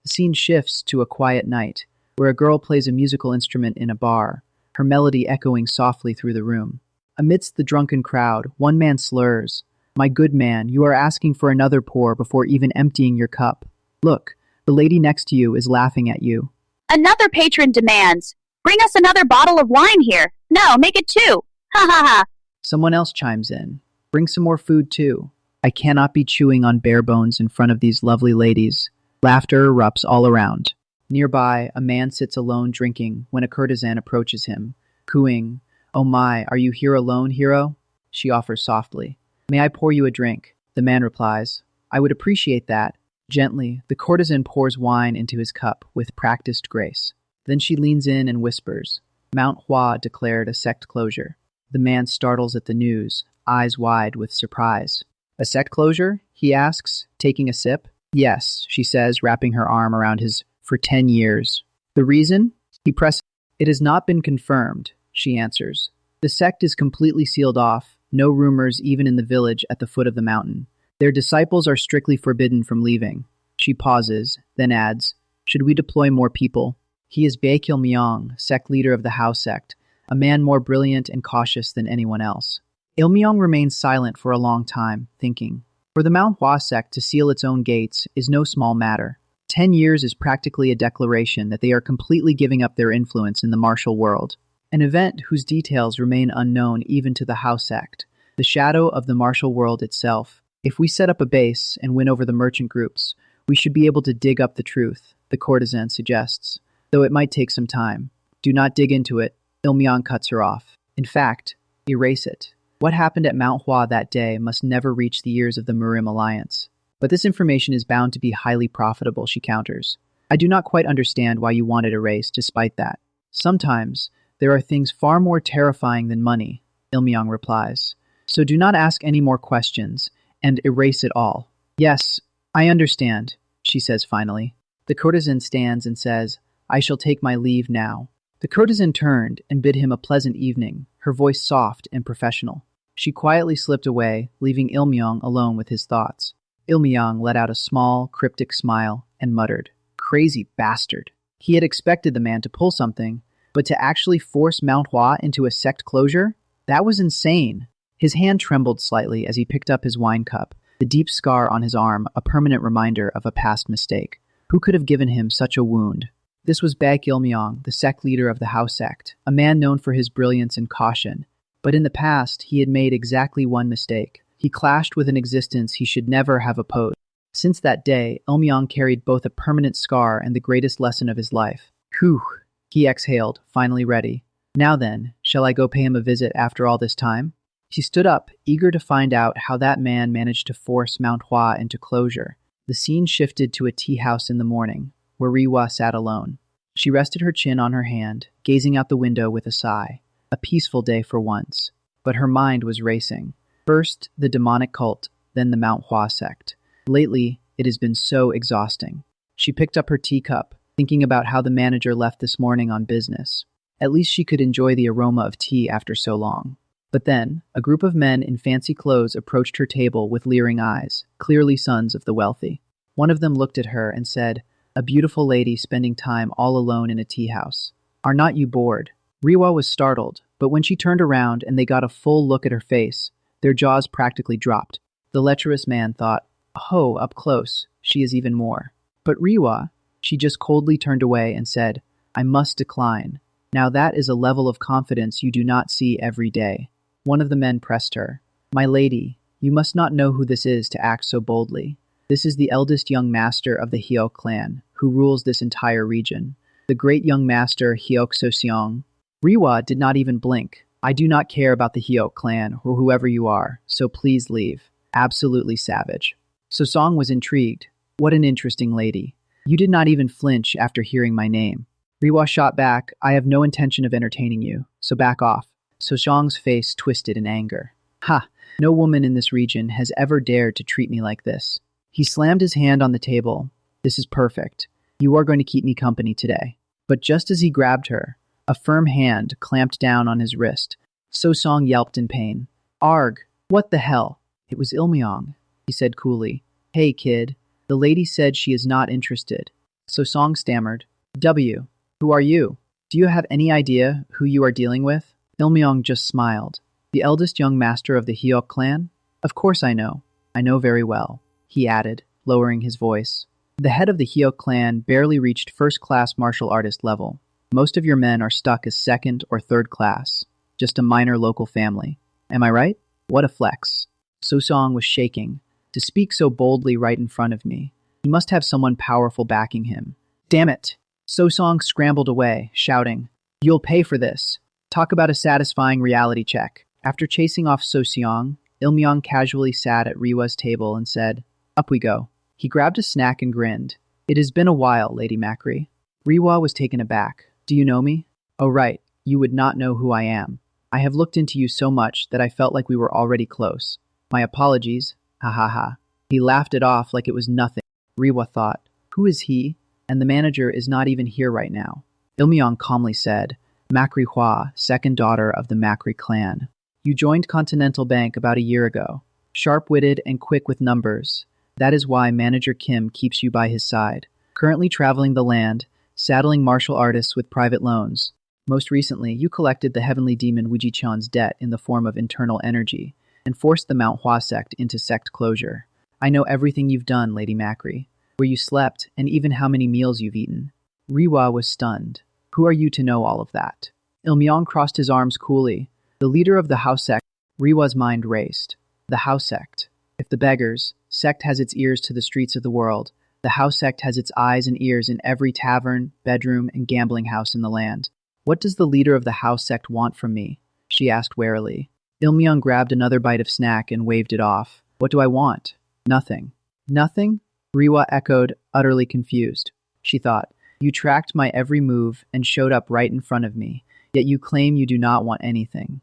The scene shifts to a quiet night, where a girl plays a musical instrument in a bar, her melody echoing softly through the room. Amidst the drunken crowd, one man slurs, "My good man, you are asking for another pour before even emptying your cup. Look, the lady next to you is laughing at you." Another patron demands, "Bring us another bottle of wine here. No, make it two. Ha ha ha." Someone else chimes in, "Bring some more food too. I cannot be chewing on bare bones in front of these lovely ladies." Laughter erupts all around. Nearby, a man sits alone drinking when a courtesan approaches him, cooing, "Oh my, are you here alone, hero?" She offers softly, "May I pour you a drink?" The man replies, "I would appreciate that." Gently, the courtesan pours wine into his cup with practiced grace. Then she leans in and whispers, "Manhwa declared a sect closure." The man startles at the news, eyes wide with surprise. "A sect closure?" he asks, taking a sip. "Yes," she says, wrapping her arm around his "for 10 years. "The reason?" He presses. "It has not been confirmed," she answers. "The sect is completely sealed off, no rumors even in the village at the foot of the mountain. Their disciples are strictly forbidden from leaving." She pauses, then adds, "Should we deploy more people?" He is Baekil-myung, sect leader of the Hao sect, a man more brilliant and cautious than anyone else. Il-myung remains silent for a long time, thinking. For the Manhwa sect to seal its own gates is no small matter. 10 years is practically a declaration that they are completely giving up their influence in the martial world, an event whose details remain unknown even to the Hao sect, the shadow of the martial world itself. If we set up a base and win over the merchant groups, we should be able to dig up the truth, the courtesan suggests, though it might take some time. "Do not dig into it," Il-myung cuts her off. "In fact, erase it. What happened at Mount Hua that day must never reach the ears of the Murim alliance. But this information is bound to be highly profitable," she counters. "I do not quite understand why you want it erased despite that." "Sometimes, there are things far more terrifying than money," Il-myung replies. "So do not ask any more questions, and erase it all." "Yes, I understand," she says finally. The courtesan stands and says, "I shall take my leave now." The courtesan turned and bid him a pleasant evening, her voice soft and professional. She quietly slipped away, leaving Il-myung alone with his thoughts. Il-myung let out a small, cryptic smile and muttered, "Crazy bastard." He had expected the man to pull something, but to actually force Mount Hua into a sect closure? That was insane. His hand trembled slightly as he picked up his wine cup, the deep scar on his arm a permanent reminder of a past mistake. Who could have given him such a wound? This was Baekil-myung, the sect leader of the Hao sect, a man known for his brilliance and caution. But in the past, he had made exactly one mistake. He clashed with an existence he should never have opposed. Since that day, Il-myung carried both a permanent scar and the greatest lesson of his life. "Whew," he exhaled, finally ready. "Now then, shall I go pay him a visit after all this time?" She stood up, eager to find out how that man managed to force Mount Hua into closure. The scene shifted to a tea house in the morning, where Rihwa sat alone. She rested her chin on her hand, gazing out the window with a sigh. A peaceful day for once. But her mind was racing. First, the demonic cult, then the Mount Hua sect. Lately, it has been so exhausting. She picked up her teacup, thinking about how the manager left this morning on business. At least she could enjoy the aroma of tea after so long. But then, a group of men in fancy clothes approached her table with leering eyes, clearly sons of the wealthy. One of them looked at her and said, "A beautiful lady spending time all alone in a tea house. Are not you bored?" Rihwa was startled, but when she turned around and they got a full look at her face, their jaws practically dropped. The lecherous man thought, "Oh, up close, she is even more." But Rihwa, she just coldly turned away and said, "I must decline." Now that is a level of confidence you do not see every day. One of the men pressed her. "My lady, you must not know who this is to act so boldly. This is the eldest young master of the Hyok clan, who rules this entire region. The great young master Hyok So-seong." Rihwa did not even blink. "I do not care about the Hyok clan or whoever you are, so please leave." Absolutely savage. So-seong was intrigued. "What an interesting lady. You did not even flinch after hearing my name." Rihwa shot back, "I have no intention of entertaining you, so back off." So-seong's face twisted in anger. "Ha! No woman in this region has ever dared to treat me like this." He slammed his hand on the table. "This is perfect. You are going to keep me company today." But just as he grabbed her, a firm hand clamped down on his wrist. So-seong yelped in pain. "Arg! What the hell?" "It was Il-myung," he said coolly. "Hey, kid. The lady said she is not interested." So Song stammered, W, who are you? Do you have any idea who you are dealing with? Ilmyong just smiled. The eldest young master of the Hyok clan? Of course I know. I know very well, he added, lowering his voice. The head of the Hyok clan barely reached first-class martial artist level. Most of your men are stuck as second or third class, just a minor local family. Am I right? What a flex. So Song was shaking. To speak so boldly right in front of me. He must have someone powerful backing him. Damn it! So Song scrambled away, shouting, You'll pay for this. Talk about a satisfying reality check. After chasing off So Seong, Ilmyong casually sat at Rihwa's table and said, Up we go. He grabbed a snack and grinned. It has been a while, Lady Macri. Rihwa was taken aback. Do you know me? Oh right, you would not know who I am. I have looked into you so much that I felt like we were already close. My apologies. Ha ha ha. He laughed it off like it was nothing. Rihwa thought, Who is he? And the manager is not even here right now. Ilmyong calmly said, Macri Hua, second daughter of the Macri clan. You joined Continental Bank about a year ago. Sharp-witted and quick with numbers. That is why Manager Kim keeps you by his side. Currently traveling the land, saddling martial artists with private loans. Most recently, you collected the heavenly demon Wi Jicheon's debt in the form of internal energy, and forced the Manhwa sect into sect closure. I know everything you've done, Lady Macri. Where you slept, and even how many meals you've eaten. Rihwa was stunned. Who are you to know all of that? Ilmyong crossed his arms coolly. The leader of the house sect. Rihwa's mind raced. The house sect. If the beggars, sect has its ears to the streets of the world, the house sect has its eyes and ears in every tavern, bedroom, and gambling house in the land. What does the leader of the house sect want from me? She asked warily. Ilmyong grabbed another bite of snack and waved it off. What do I want? Nothing. Nothing? Rihwa echoed, utterly confused. She thought, You tracked my every move and showed up right in front of me, yet you claim you do not want anything.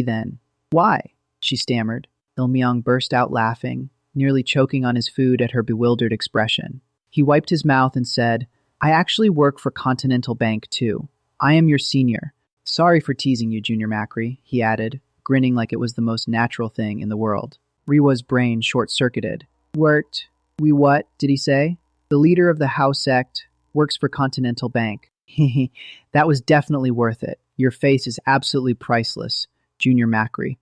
Then. Why? She stammered. Ilmyong burst out laughing, nearly choking on his food at her bewildered expression. He wiped his mouth and said, I actually work for Continental Bank, too. I am your senior. Sorry for teasing you, Junior Macri, he added, grinning like it was the most natural thing in the world. Rihwa's brain short-circuited. What did he say? The leader of the house sect works for Continental Bank. Hehe, that was definitely worth it. Your face is absolutely priceless, Junior Macri.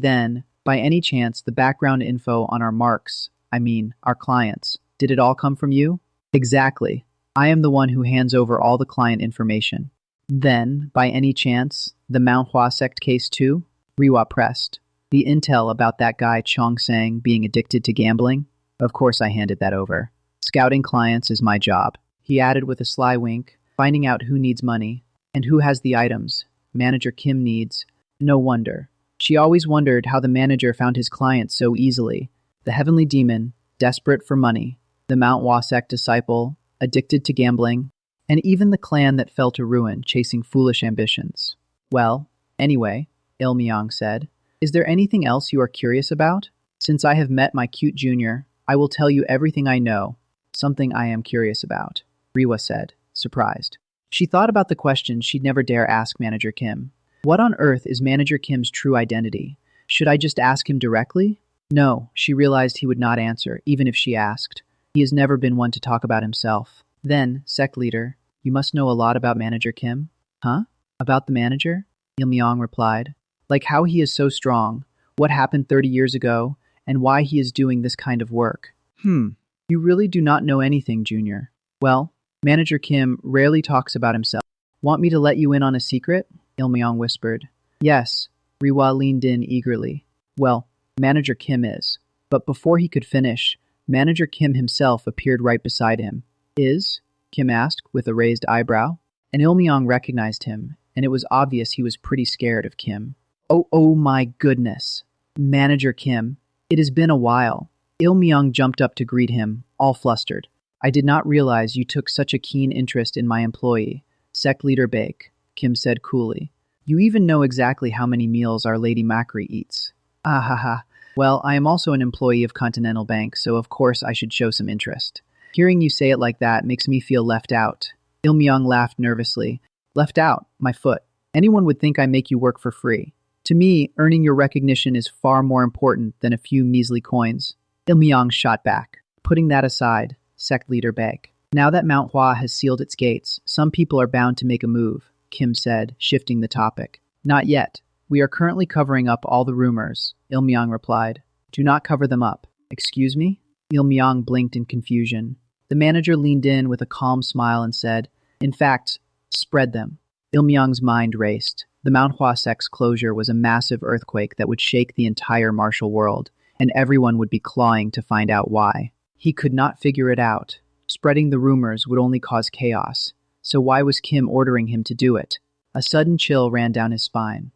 Then, by any chance, the background info on our marks, our clients, did it all come from you? Exactly. I am the one who hands over all the client information. Then, by any chance, the Manhwa sect case too? Rihwa pressed. The intel about that guy Cheong Sang being addicted to gambling? Of course I handed that over. Scouting clients is my job. He added with a sly wink, finding out who needs money, and who has the items. Manager Kim needs. No wonder. She always wondered how the manager found his clients so easily. The heavenly demon, desperate for money, the Mount Wasek disciple, addicted to gambling, and even the clan that fell to ruin chasing foolish ambitions. Well, anyway, Ilmyong said, is there anything else you are curious about? Since I have met my cute junior, I will tell you everything I know. Something I am curious about, Rihwa said, surprised. She thought about the question she'd never dare ask Manager Kim. What on earth is Manager Kim's true identity? Should I just ask him directly? No, she realized he would not answer, even if she asked. He has never been one to talk about himself. Then, sect leader, you must know a lot about Manager Kim. Huh? About the manager? Ilmyong replied. Like how he is so strong, what happened 30 years ago, and why he is doing this kind of work. You really do not know anything, Junior. Well, Manager Kim rarely talks about himself. Want me to let you in on a secret? Ilmyong whispered. Yes, Rihwa leaned in eagerly. Well, Manager Kim is. But before he could finish, Manager Kim himself appeared right beside him. Is? Kim asked with a raised eyebrow. And Ilmyong recognized him, and it was obvious he was pretty scared of Kim. Oh my goodness. Manager Kim. It has been a while. Ilmyong jumped up to greet him, all flustered. I did not realize you took such a keen interest in my employee, Sect Leader Bake, Kim said coolly. You even know exactly how many meals our Lady Macri eats. Ah ha ha. Well, I am also an employee of Continental Bank, so of course I should show some interest. Hearing you say it like that makes me feel left out. Ilmyong laughed nervously. Left out? My foot. Anyone would think I make you work for free. To me, earning your recognition is far more important than a few measly coins. Ilmyong shot back. Putting that aside, Sect Leader Beg. Now that Mount Hua has sealed its gates, some people are bound to make a move, Kim said, shifting the topic. Not yet. We are currently covering up all the rumors, Il-myong replied. Do not cover them up. Excuse me? Il-myong blinked in confusion. The manager leaned in with a calm smile and said, In fact, spread them. Il-myong's mind raced. The Mount Hua sect's closure was a massive earthquake that would shake the entire martial world, and everyone would be clawing to find out why. He could not figure it out. Spreading the rumors would only cause chaos, so why was Kim ordering him to do it? A sudden chill ran down his spine.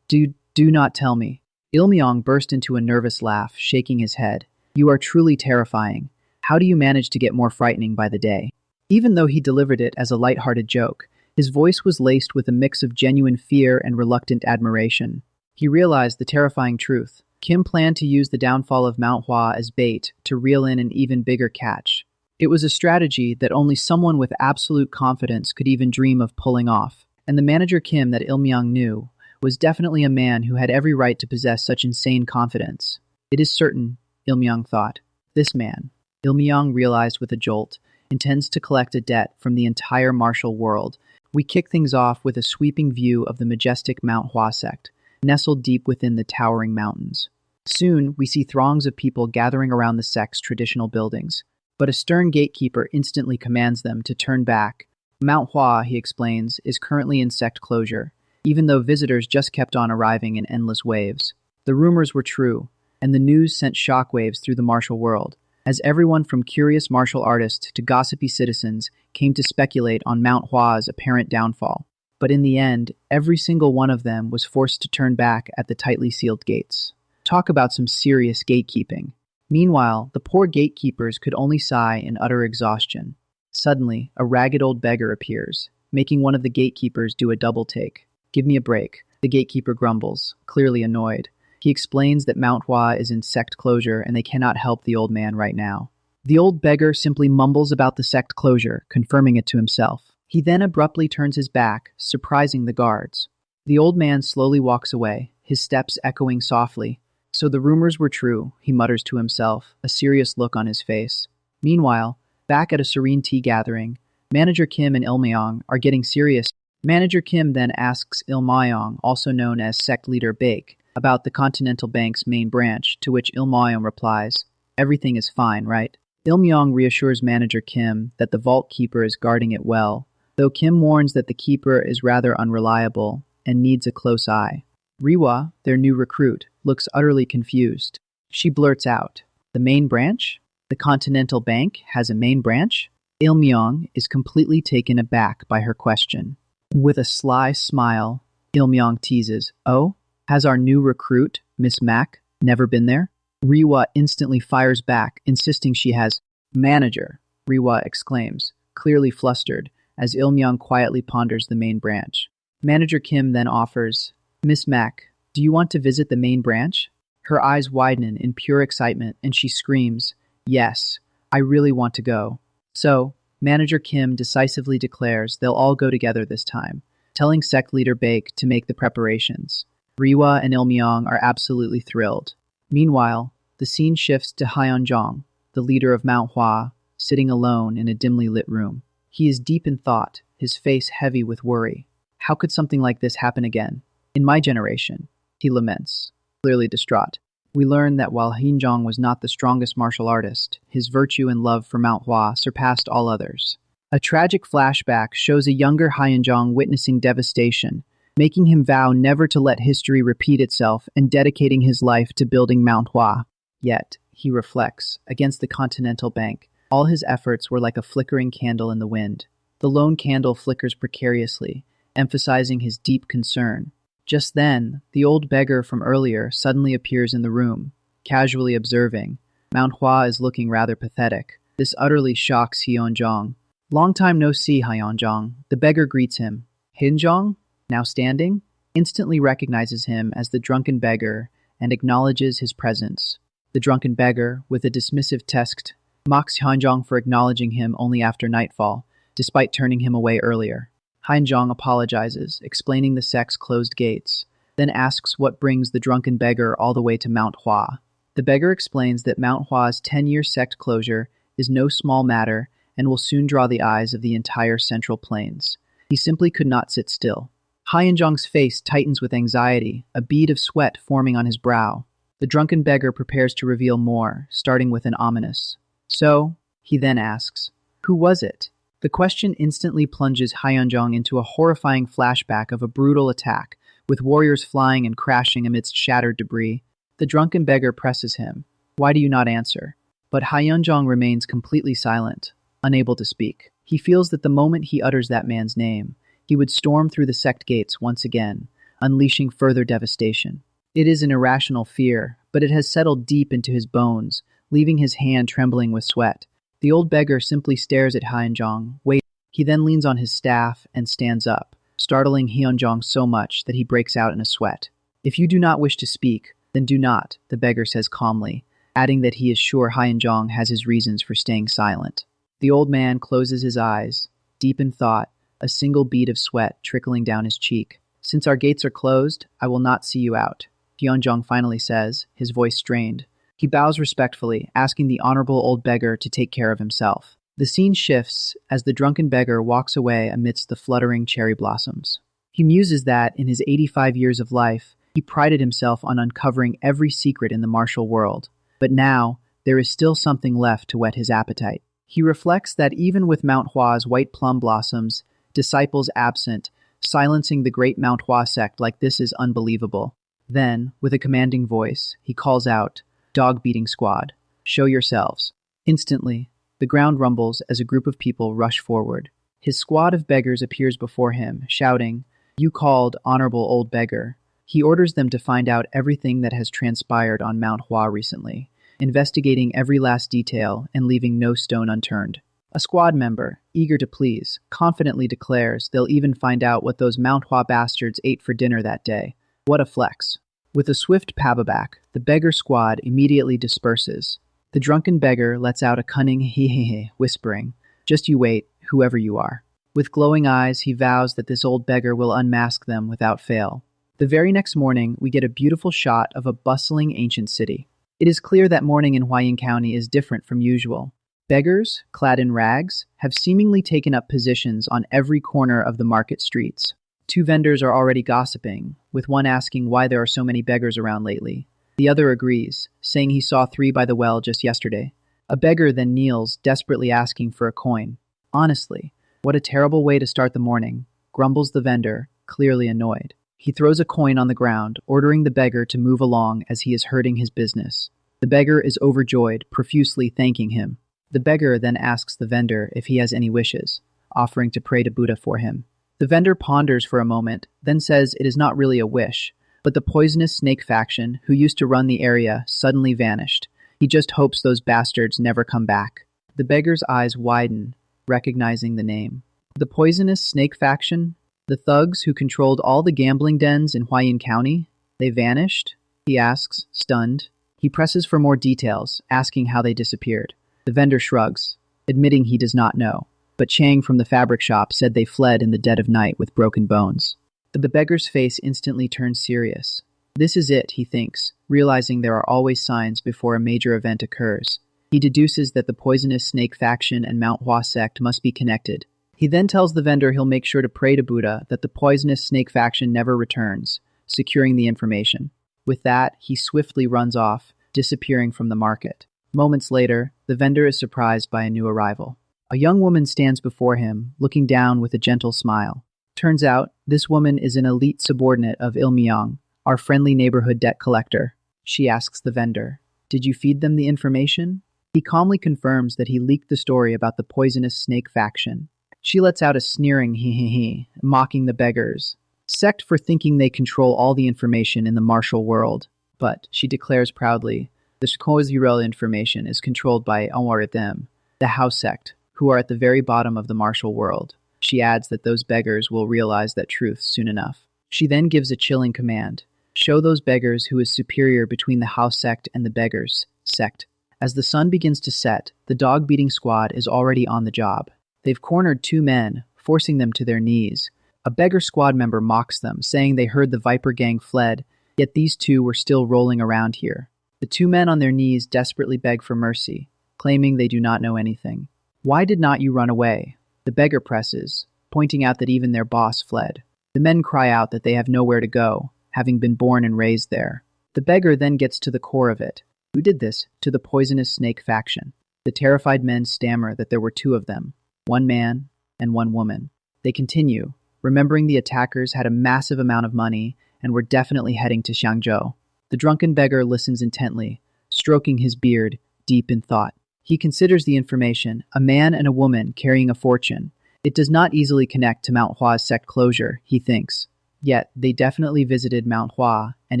Do not tell me. Il-myong burst into a nervous laugh, shaking his head. You are truly terrifying. How do you manage to get more frightening by the day? Even though he delivered it as a light-hearted joke, his voice was laced with a mix of genuine fear and reluctant admiration. He realized the terrifying truth. Kim planned to use the downfall of Mount Hua as bait to reel in an even bigger catch. It was a strategy that only someone with absolute confidence could even dream of pulling off, and the manager Kim that Il-myong knew was definitely a man who had every right to possess such insane confidence. It is certain, Il-myong thought. This man, Il-myong realized with a jolt, intends to collect a debt from the entire martial world. We kick things off with a sweeping view of the majestic Mount Hua sect, nestled deep within the towering mountains. Soon, we see throngs of people gathering around the sect's traditional buildings, but a stern gatekeeper instantly commands them to turn back. Mount Hua, he explains, is currently in sect closure, even though visitors just kept on arriving in endless waves. The rumors were true, and the news sent shockwaves through the martial world, as everyone from curious martial artists to gossipy citizens came to speculate on Mount Hua's apparent downfall. But in the end, every single one of them was forced to turn back at the tightly sealed gates. Talk about some serious gatekeeping. Meanwhile, the poor gatekeepers could only sigh in utter exhaustion. Suddenly, a ragged old beggar appears, making one of the gatekeepers do a double take. Give me a break, the gatekeeper grumbles, clearly annoyed. He explains that Mount Hua is in sect closure and they cannot help the old man right now. The old beggar simply mumbles about the sect closure, confirming it to himself. He then abruptly turns his back, surprising the guards. The old man slowly walks away, his steps echoing softly. So the rumors were true, he mutters to himself, a serious look on his face. Meanwhile, back at a serene tea gathering, Manager Kim and Il-myong are getting serious. Manager Kim then asks Il-myong, also known as sect leader Baek, about the Continental Bank's main branch, to which Il-myong replies, Everything is fine, right? Il-myong reassures Manager Kim that the vault keeper is guarding it well, though Kim warns that the keeper is rather unreliable and needs a close eye. Rihwa, their new recruit, looks utterly confused. She blurts out, The main branch? The Continental Bank has a main branch? Il-myong is completely taken aback by her question. With a sly smile, Il-myong teases, Oh, has our new recruit, Miss Mac, never been there? Rihwa instantly fires back, insisting she has. Manager, Rihwa exclaims, clearly flustered, as Il-myong quietly ponders the main branch. Manager Kim then offers, Miss Mac, do you want to visit the main branch? Her eyes widen in pure excitement, and she screams, Yes, I really want to go. So, Manager Kim decisively declares they'll all go together this time, telling sect leader Baek to make the preparations. Rihwa and Il-myong are absolutely thrilled. Meanwhile, the scene shifts to Hyunjong, the leader of Mount Hua, sitting alone in a dimly lit room. He is deep in thought, his face heavy with worry. How could something like this happen again? In my generation, he laments, clearly distraught. We learn that while Hyunjong was not the strongest martial artist, his virtue and love for Mount Hua surpassed all others. A tragic flashback shows a younger Hyunjong witnessing devastation, making him vow never to let history repeat itself and dedicating his life to building Mount Hua. Yet, he reflects, against the Continental Bank, all his efforts were like a flickering candle in the wind. The lone candle flickers precariously, emphasizing his deep concern. Just then, the old beggar from earlier suddenly appears in the room, casually observing. Mount Hua is looking rather pathetic. This utterly shocks Hyunjong. Long time no see, Hyunjong. The beggar greets him. Hyunjong, now standing, instantly recognizes him as the drunken beggar and acknowledges his presence. The drunken beggar, with a dismissive text, mocks Hyunjong for acknowledging him only after nightfall, despite turning him away earlier. Hyunjong apologizes, explaining the sect's closed gates, then asks what brings the drunken beggar all the way to Mount Hua. The beggar explains that Mount Hua's 10-year sect closure is no small matter and will soon draw the eyes of the entire Central Plains. He simply could not sit still. Hyeonjong's face tightens with anxiety, a bead of sweat forming on his brow. The drunken beggar prepares to reveal more, starting with an ominous. So, he then asks, who was it? The question instantly plunges Hyeonjong into a horrifying flashback of a brutal attack, with warriors flying and crashing amidst shattered debris. The drunken beggar presses him. Why do you not answer? But Hyeonjong remains completely silent, unable to speak. He feels that the moment he utters that man's name, he would storm through the sect gates once again, unleashing further devastation. It is an irrational fear, but it has settled deep into his bones, leaving his hand trembling with sweat. The old beggar simply stares at Hyeonjong, waiting. He then leans on his staff and stands up, startling Hyeonjong so much that he breaks out in a sweat. If you do not wish to speak, then do not, the beggar says calmly, adding that he is sure Hyeonjong has his reasons for staying silent. The old man closes his eyes, deep in thought, a single bead of sweat trickling down his cheek. Since our gates are closed, I will not see you out, Hyeonjong finally says, his voice strained. He bows respectfully, asking the honorable old beggar to take care of himself. The scene shifts as the drunken beggar walks away amidst the fluttering cherry blossoms. He muses that, in his 85 years of life, he prided himself on uncovering every secret in the martial world. But now, there is still something left to whet his appetite. He reflects that even with Mount Hua's white plum blossoms, disciples absent, silencing the great Mount Hua sect like this is unbelievable. Then, with a commanding voice, he calls out, "Dog-beating squad, show yourselves." Instantly, the ground rumbles as a group of people rush forward. His squad of beggars appears before him, shouting, "You called, honorable old beggar." He orders them to find out everything that has transpired on Mount Hua recently, investigating every last detail and leaving no stone unturned. A squad member, eager to please, confidently declares they'll even find out what those Mount Hua bastards ate for dinner that day. What a flex. With a swift pabbaback, the beggar squad immediately disperses. The drunken beggar lets out a cunning hee-hee-hee, whispering, "Just you wait, whoever you are." With glowing eyes, he vows that this old beggar will unmask them without fail. The very next morning, we get a beautiful shot of a bustling ancient city. It is clear that morning in Hwayong County is different from usual. Beggars, clad in rags, have seemingly taken up positions on every corner of the market streets. Two vendors are already gossiping, with one asking why there are so many beggars around lately. The other agrees, saying he saw 3 by the well just yesterday. A beggar then kneels, desperately asking for a coin. Honestly, what a terrible way to start the morning, grumbles the vendor, clearly annoyed. He throws a coin on the ground, ordering the beggar to move along as he is hurting his business. The beggar is overjoyed, profusely thanking him. The beggar then asks the vendor if he has any wishes, offering to pray to Buddha for him. The vendor ponders for a moment, then says it is not really a wish, but the poisonous snake faction, who used to run the area, suddenly vanished. He just hopes those bastards never come back. The beggar's eyes widen, recognizing the name. The poisonous snake faction? The thugs who controlled all the gambling dens in Hwayong County? They vanished? He asks, stunned. He presses for more details, asking how they disappeared. The vendor shrugs, admitting he does not know. But Chang from the fabric shop said they fled in the dead of night with broken bones. The beggar's face instantly turns serious. This is it, he thinks, realizing there are always signs before a major event occurs. He deduces that the poisonous snake faction and Mount Hua sect must be connected. He then tells the vendor he'll make sure to pray to Buddha that the poisonous snake faction never returns, securing the information. With that, he swiftly runs off, disappearing from the market. Moments later, the vendor is surprised by a new arrival. A young woman stands before him, looking down with a gentle smile. Turns out, this woman is an elite subordinate of Il Myong, our friendly neighborhood debt collector. She asks the vendor, "Did you feed them the information?" He calmly confirms that he leaked the story about the poisonous snake faction. She lets out a sneering hee-hee-hee, mocking the beggars. Sect for thinking they control all the information in the martial world. But, she declares proudly, the Shkozirel information is controlled by Onwarithem, the house sect, who are at the very bottom of the martial world. She adds that those beggars will realize that truth soon enough. She then gives a chilling command. Show those beggars who is superior between the house sect and the beggars sect. As the sun begins to set, the dog-beating squad is already on the job. They've cornered 2 men, forcing them to their knees. A beggar squad member mocks them, saying they heard the Viper gang fled, yet these 2 were still rolling around here. The 2 men on their knees desperately beg for mercy, claiming they do not know anything. Why did not you run away? The beggar presses, pointing out that even their boss fled. The men cry out that they have nowhere to go, having been born and raised there. The beggar then gets to the core of it. Who did this? To the poisonous snake faction. The terrified men stammer that there were two of them, one man and one woman. They continue, remembering the attackers had a massive amount of money and were definitely heading to Xiangzhou. The drunken beggar listens intently, stroking his beard, deep in thought. He considers the information, a man and a woman carrying a fortune. It does not easily connect to Mount Hua's sect closure, he thinks. Yet, they definitely visited Mount Hua, and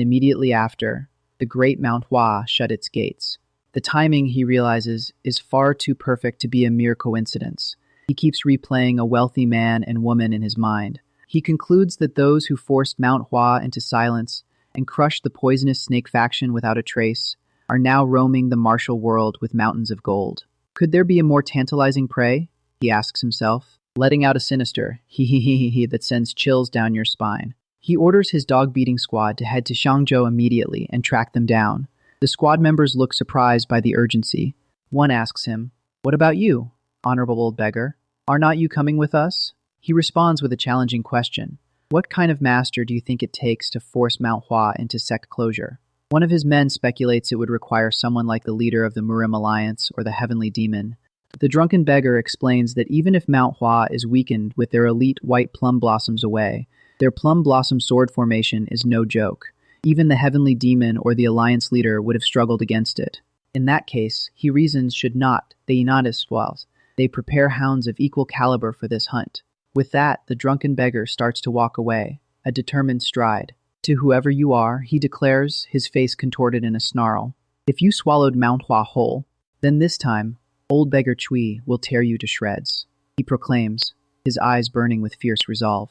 immediately after, the great Mount Hua shut its gates. The timing, he realizes, is far too perfect to be a mere coincidence. He keeps replaying a wealthy man and woman in his mind. He concludes that those who forced Mount Hua into silence and crushed the poisonous snake faction without a trace are now roaming the martial world with mountains of gold. Could there be a more tantalizing prey? He asks himself, letting out a sinister he that sends chills down your spine. He orders his dog-beating squad to head to Xiangzhou immediately and track them down. The squad members look surprised by the urgency. One asks him, "What about you, honorable old beggar? Are not you coming with us?" He responds with a challenging question. What kind of master do you think it takes to force Mount Hua into sect closure? One of his men speculates it would require someone like the leader of the Murim alliance or the heavenly demon. The drunken beggar explains that even if Mount Hua is weakened with their elite white plum blossoms away, their plum blossom sword formation is no joke. Even the heavenly demon or the alliance leader would have struggled against it. In that case, he reasons should not, they prepare hounds of equal caliber for this hunt. With that, the drunken beggar starts to walk away, a determined stride. To whoever you are, he declares, his face contorted in a snarl, if you swallowed Mount Hua whole, then this time, old beggar Chui will tear you to shreds. He proclaims, his eyes burning with fierce resolve.